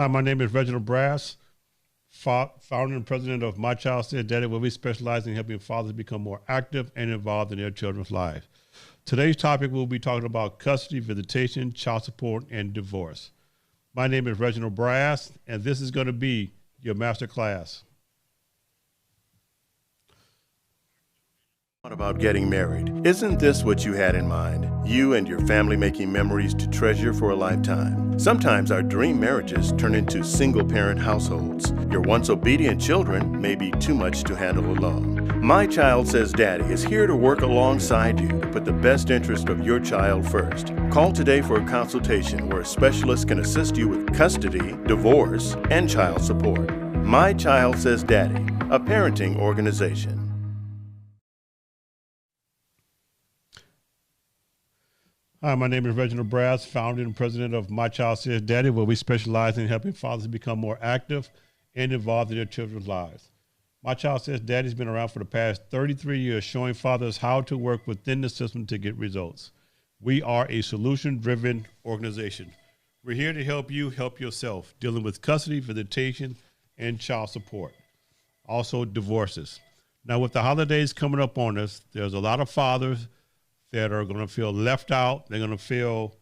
Hi, my name is Reginald Brass, founder and president of My Child Says Daddy, where we specialize in helping fathers become more active and involved in their children's lives. Today's topic, we'll be talking about custody, visitation, child support, and divorce. My name is Reginald Brass, and this is going to be your master class. What about getting married? Isn't this what you had in mind? You and your family making memories to treasure for a lifetime. Sometimes our dream marriages turn into single-parent households. Your once obedient children may be too much to handle alone. My Child Says Daddy is here to work alongside you to put the best interest of your child first. Call today for a consultation where a specialist can assist you with custody, divorce, and child support. My Child Says Daddy, a parenting organization. Hi, my name is Reginald Brass, founder and president of My Child Says Daddy, where we specialize in helping fathers become more active and involved in their children's lives. My Child Says Daddy has been around for the past 33 years, showing fathers how to work within the system to get results. We are a solution-driven organization. We're here to help you help yourself, dealing with custody, visitation, and child support. Also, divorces. Now, with the holidays coming up on us, there's a lot of fathers that are going to feel left out. They're going to feel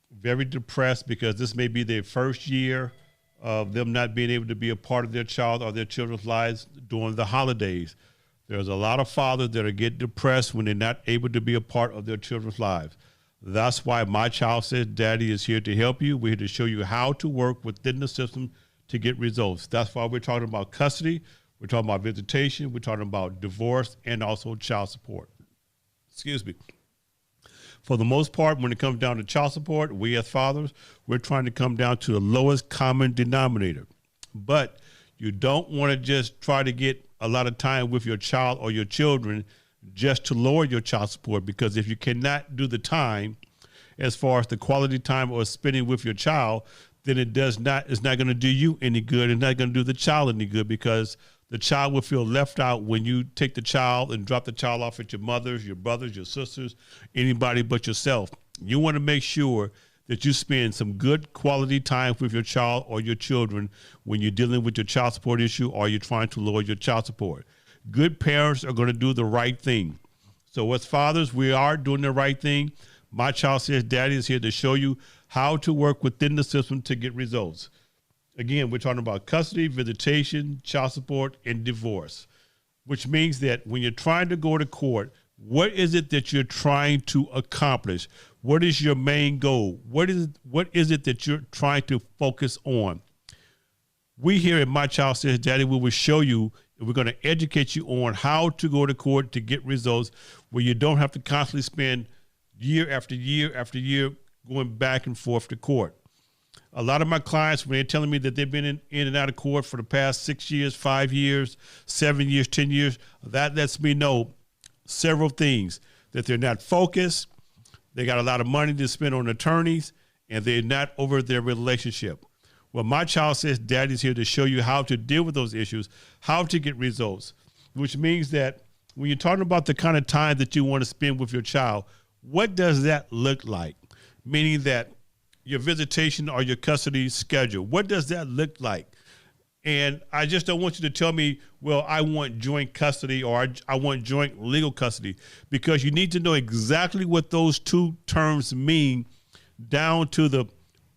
very depressed because this may be their first year of them not being able to be a part of their child or their children's lives during the holidays. There's a lot of fathers that are getting depressed when they're not able to be a part of their children's lives. That's why My Child Says Daddy is here to help you. We're here to show you how to work within the system to get results. That's why we're talking about custody, we're talking about visitation, we're talking about divorce, and also child support. Excuse me. For the most part, when it comes down to child support, we as fathers, we're trying to come down to the lowest common denominator. But you don't want to just try to get a lot of time with your child or your children just to lower your child support, because if you cannot do the time as far as the quality time or spending with your child, then it's not going to do you any good. It's not going to do the child any good, because the child will feel left out when you take the child and drop the child off at your mother's, your brothers, your sisters, anybody but yourself. You want to make sure that you spend some good quality time with your child or your children when you're dealing with your child support issue or you're trying to lower your child support. Good parents are going to do the right thing. So as fathers, we are doing the right thing. My Child Says Daddy is here to show you how to work within the system to get results. Again, we're talking about custody, visitation, child support, and divorce, which means that when you're trying to go to court, what is it that you're trying to accomplish? What is your main goal? What is it that you're trying to focus on? We here at My Child Says Daddy, we will show you, and we're going to educate you on how to go to court to get results where you don't have to constantly spend year after year after year going back and forth to court. A lot of my clients, when they're telling me that they've been in and out of court for the past 6 years, 5 years, 7 years, 10 years, that lets me know several things: that they're not focused, they got a lot of money to spend on attorneys, and they're not over their relationship. Well, My Child Says Daddy's here to show you how to deal with those issues, how to get results, which means that when you're talking about the kind of time that you want to spend with your child, what does that look like? Meaning that your visitation or your custody schedule, what does that look like? And I just don't want you to tell me, well, I want joint custody or I want joint legal custody, because you need to know exactly what those two terms mean down to the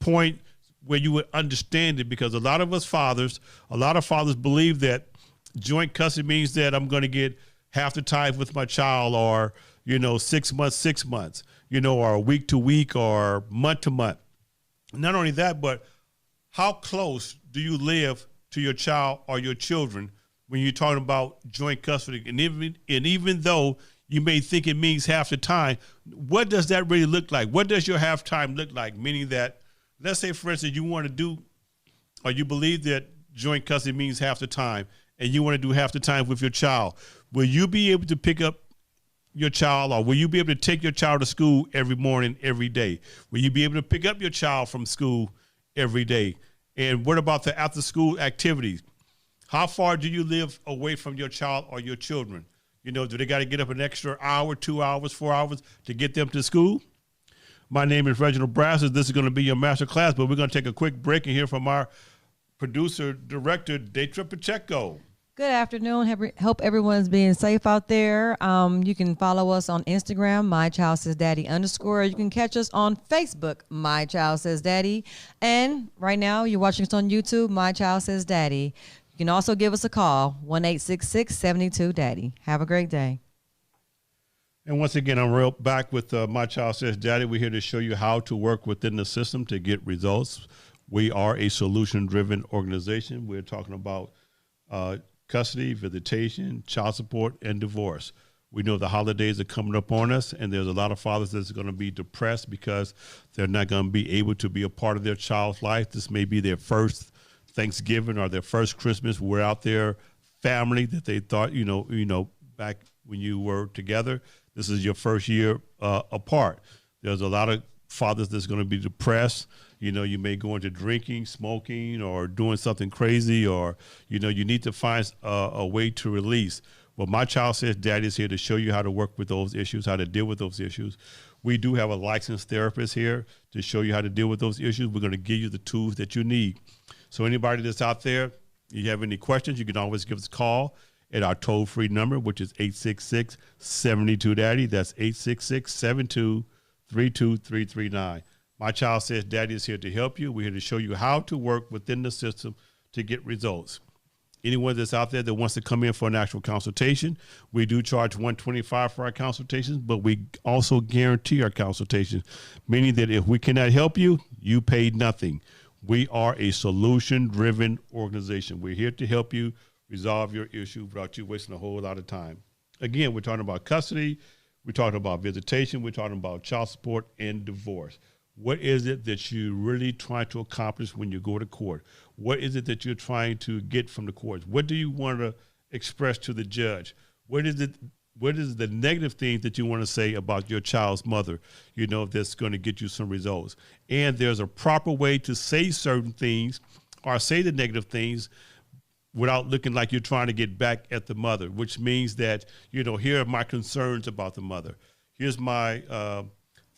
point where you would understand it, because a lot of fathers believe that joint custody means that I'm going to get half the time with my child, or, 6 months, or week to week or month to month. Not only that, but how close do you live to your child or your children when you're talking about joint custody? And even though you may think it means half the time, what does that really look like? What does your half time look like? Meaning that, let's say, for instance, you want to do, or you believe that joint custody means half the time, and you want to do half the time with your child. Will you be able to pick up your child, or will you be able to take your child to school every morning, every day? Will you be able to pick up your child from school every day? And what about the after school activities? How far do you live away from your child or your children? Do they got to get up an extra hour, 2 hours, 4 hours to get them to school? My name is Reginald Brasses. This is going to be your master class, but we're going to take a quick break and hear from our producer, director, Detra Pacheco. Good afternoon. Hope everyone's being safe out there. You can follow us on Instagram, mychildsaysdaddy_. You can catch us on Facebook, My Child Says Daddy. And right now, you're watching us on YouTube, My Child Says Daddy. You can also give us a call, 1-866-72-DADDY. Have a great day. And once again, I'm back with My Child Says Daddy. We're here to show you how to work within the system to get results. We are a solution-driven organization. We're talking about custody, visitation, child support, and divorce. We know the holidays are coming up on us, and there's a lot of fathers that's going to be depressed because they're not going to be able to be a part of their child's life. This may be their first Thanksgiving or their first Christmas without their family that they thought, back when you were together. This is your first year apart. There's a lot of fathers that's going to be depressed. You may go into drinking, smoking, or doing something crazy, or, you need to find a way to release. Well, My Child Says Daddy is here to show you how to work with those issues, how to deal with those issues. We do have a licensed therapist here to show you how to deal with those issues. We're going to give you the tools that you need. So anybody that's out there, you have any questions, you can always give us a call at our toll-free number, which is 866-72-DADDY. That's 866-72-32339. My Child Says Daddy is here to help you. We're here to show you how to work within the system to get results. Anyone that's out there that wants to come in for an actual consultation, we do charge $125 for our consultations, but we also guarantee our consultations, meaning that if we cannot help you, you pay nothing. We are a solution-driven organization. We're here to help you resolve your issue without you wasting a whole lot of time. Again, we're talking about custody, we're talking about visitation, we're talking about child support and divorce. What is it that you're really trying to accomplish when you go to court? What is it that you're trying to get from the courts? What do you want to express to the judge? What is the negative things that you want to say about your child's mother, that's going to get you some results? And there's a proper way to say certain things or say the negative things without looking like you're trying to get back at the mother, which means that, here are my concerns about the mother. Here's my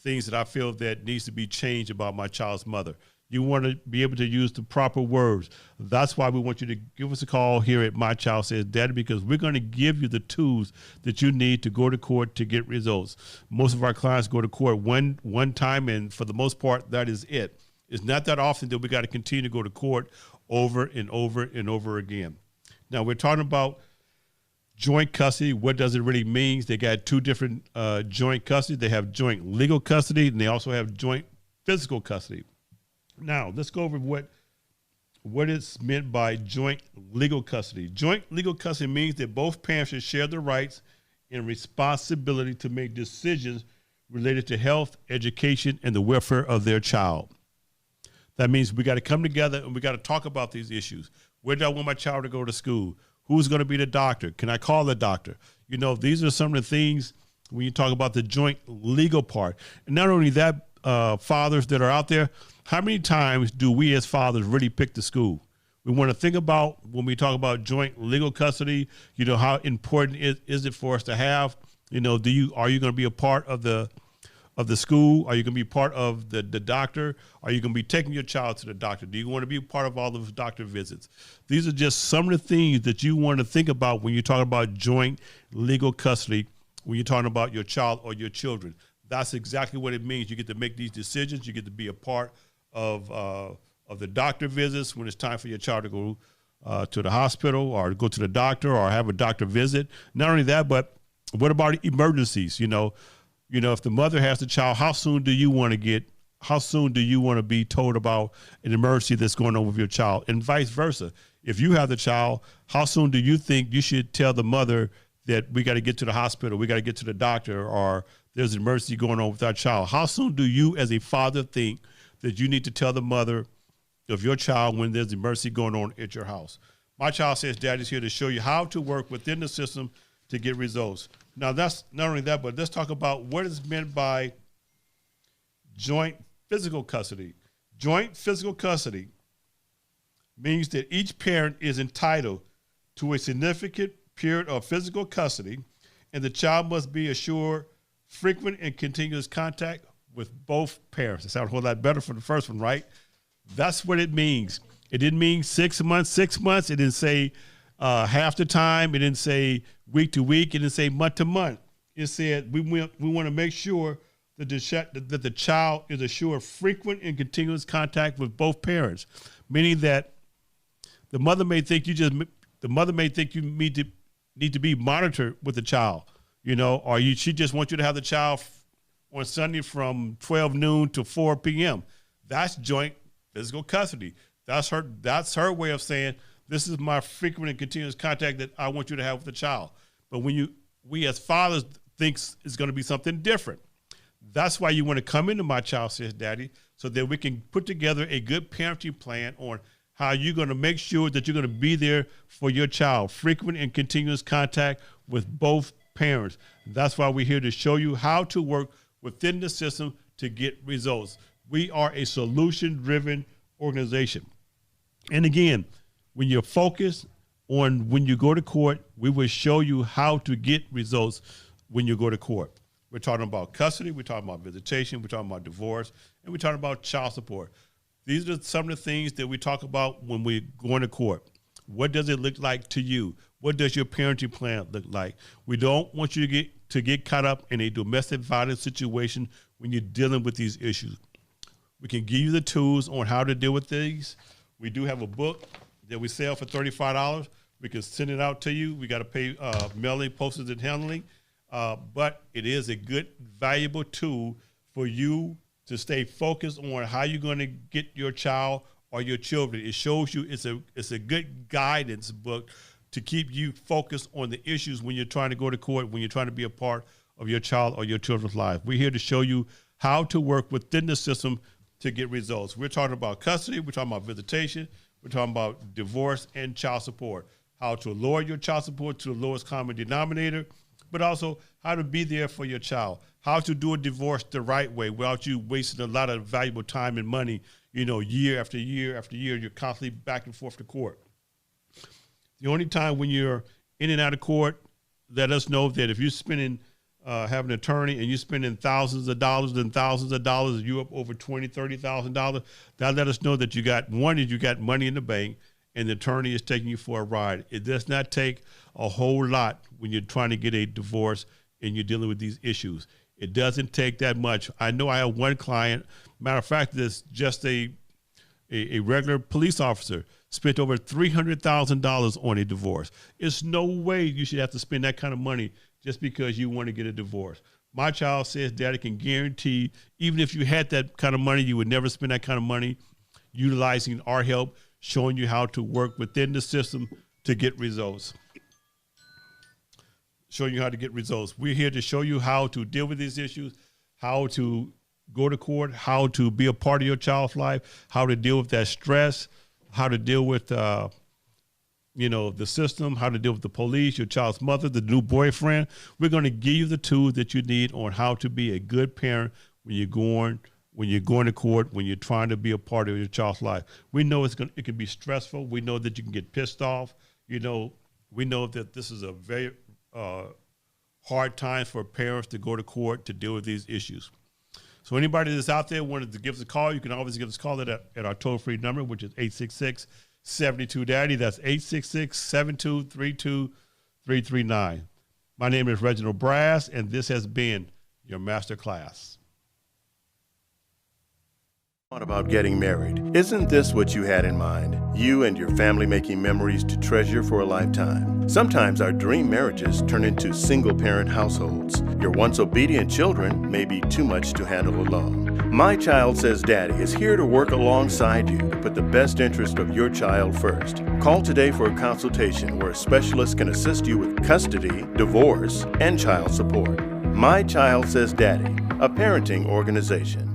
things that I feel that needs to be changed about my child's mother. You want to be able to use the proper words. That's why we want you to give us a call here at My Child Says Daddy, because we're going to give you the tools that you need to go to court to get results. Most of our clients go to court one time, and for the most part, that is it. It's not that often that we got to continue to go to court over and over and over again. Now, we're talking about joint custody. What does it really mean? They got two different joint custody. They have joint legal custody, and they also have joint physical custody. Now, let's go over what is meant by joint legal custody. Joint legal custody means that both parents should share the rights and responsibility to make decisions related to health, education, and the welfare of their child. That means we got to come together and we got to talk about these issues. Where do I want my child to go to school? Who's going to be the doctor? Can I call the doctor? These are some of the things when you talk about the joint legal part. And not only that, fathers that are out there, how many times do we as fathers really pick the school? We want to think about when we talk about joint legal custody, how important is it for us to have, are you going to be a part of the school? Are you going to be part of the doctor? Are you going to be taking your child to the doctor? Do you want to be a part of all those doctor visits? These are just some of the things that you want to think about when you're talking about joint legal custody, when you're talking about your child or your children. That's exactly what it means. You get to make these decisions. You get to be a part of the doctor visits when it's time for your child to go to the hospital or go to the doctor or have a doctor visit. Not only that, but what about emergencies? If the mother has the child, how soon do you want to be told about an emergency that's going on with your child, and vice versa? If you have the child, how soon do you think you should tell the mother that we got to get to the hospital, we got to get to the doctor, or there's an emergency going on with our child? How soon do you as a father think that you need to tell the mother of your child when there's an emergency going on at your house? My Child Says Daddy's here to show you how to work within the system to get results. Now, that's not only that, but let's talk about what is meant by joint physical custody. Joint physical custody means that each parent is entitled to a significant period of physical custody, and the child must be assured frequent and continuous contact with both parents. It sounds a whole lot better for the first one, right? That's what it means. It didn't mean 6 months. It didn't say half the time. It didn't say week to week. It didn't say month to month. It said we want to make sure that the child is assured frequent and continuous contact with both parents, meaning that the mother may think you need to be monitored with the child, or she just wants you to have the child on Sunday from 12 noon to 4 p.m. That's joint physical custody. That's her way of saying, this is my frequent and continuous contact that I want you to have with the child. But we as fathers thinks it's going to be something different. That's why you want to come into My Child Says Daddy, so that we can put together a good parenting plan on how you're going to make sure that you're going to be there for your child, frequent and continuous contact with both parents. That's why we're here to show you how to work within the system to get results. We are a solution-driven organization. And again, when you're focused on when you go to court, we will show you how to get results when you go to court. We're talking about custody, we're talking about visitation, we're talking about divorce, and we're talking about child support. These are some of the things that we talk about when we're going to court. What does it look like to you? What does your parenting plan look like? We don't want you to get caught up in a domestic violence situation when you're dealing with these issues. We can give you the tools on how to deal with these. We do have a book that we sell for $35. We can send it out to you. We got to pay mailing, postage, and handling. But it is a good, valuable tool for you to stay focused on how you're going to get your child or your children. It shows you it's a good guidance book to keep you focused on the issues when you're trying to go to court, when you're trying to be a part of your child or your children's life. We're here to show you how to work within the system to get results. We're talking about custody, we're talking about visitation, we're talking about divorce and child support, how to lower your child support to the lowest common denominator, but also how to be there for your child, how to do a divorce the right way without you wasting a lot of valuable time and money, year after year after year, you're constantly back and forth to court. The only time when you're in and out of court, let us know that if you're spending, have an attorney and you're spending thousands of dollars, and you're up over $20,000, $30,000, that let us know that you got money in the bank and the attorney is taking you for a ride. It does not take a whole lot when you're trying to get a divorce and you're dealing with these issues. It doesn't take that much. I know I have one client, matter of fact, that's just a regular police officer, spent over $300,000 on a divorce. It's no way you should have to spend that kind of money just because you want to get a divorce. My Child Says Daddy can guarantee, even if you had that kind of money, you would never spend that kind of money utilizing our help, showing you how to work within the system to get results. Showing you how to get results. We're here to show you how to deal with these issues, how to go to court, how to be a part of your child's life, how to deal with that stress, how to deal with the system, how to deal with the police, your child's mother, the new boyfriend. We're going to give you the tools that you need on how to be a good parent when you're going to court, when you're trying to be a part of your child's life. We know it can be stressful. We know that you can get pissed off. We know that this is a very hard time for parents to go to court to deal with these issues. So anybody that's out there wanted to give us a call, you can always give us a call at our toll-free number, which is 866-72-DADDY. That's 866-7232-339. My name is Reginald Brass, and this has been your master class. What about getting married? Isn't this what you had in mind? You and your family making memories to treasure for a lifetime. Sometimes our dream marriages turn into single-parent households. Your once obedient children may be too much to handle alone. My Child Says Daddy is here to work alongside you to put the best interest of your child first. Call today for a consultation where a specialist can assist you with custody, divorce, and child support. My Child Says Daddy, a parenting organization.